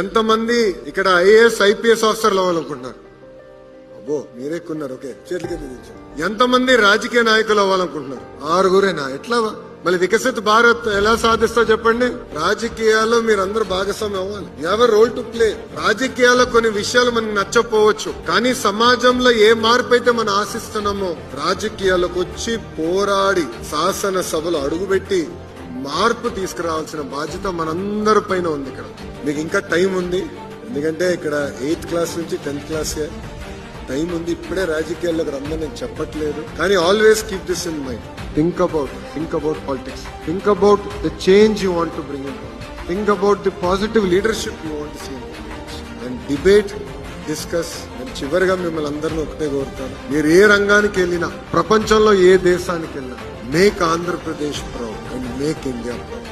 ఎంతమంది ఇక్కడ IAS IPS ఆఫీసర్లు అవ్వాలనుకుంటున్నారు? అబ్బో మీరే ఎక్కున్నారు. ఓకే, చేతులకి దించు. ఎంతమంది రాజకీయ నాయకులు అవ్వాలనుకుంటున్నారు? 6గురేనా? ఎట్లా మళ్ళీ వికసిత్ భారత్ ఎలా సాధిస్తా చెప్పండి? రాజకీయాల్లో మీరందరూ భాగస్వామి అవ్వాలి. Every role to play. రాజకీయాల్లో కొన్ని విషయాలు మనకు నచ్చపోవచ్చు, కానీ సమాజంలో ఏ మార్పు అయితే మనం ఆశిస్తున్నామో రాజకీయాలకు వచ్చి పోరాడి శాసనసభలో అడుగుపెట్టి మార్పు తీసుకురావాల్సిన బాధ్యత మనందరి పైన ఉంది. ఇక్కడ మీకు ఇంకా టైం ఉంది, ఎందుకంటే ఇక్కడ 8th క్లాస్ నుంచి 10th క్లాస్ టైం ఉంది. ఇప్పుడే రాజకీయాల్లోకి రమ్మని నేను చెప్పట్లేదు, కానీ always keep this in mind. Think about politics. Think about the change you want to bring in. Think about the positive leadership you want to see and debate, discuss. నేను చివరిగా మిమ్మల్ని అందరినీ ఒకటే కోరుతాను, మీరు ఏ రంగానికి వెళ్ళినా, ప్రపంచంలో ఏ దేశానికి వెళ్ళినా, make Andhra Pradesh proud and make India proud.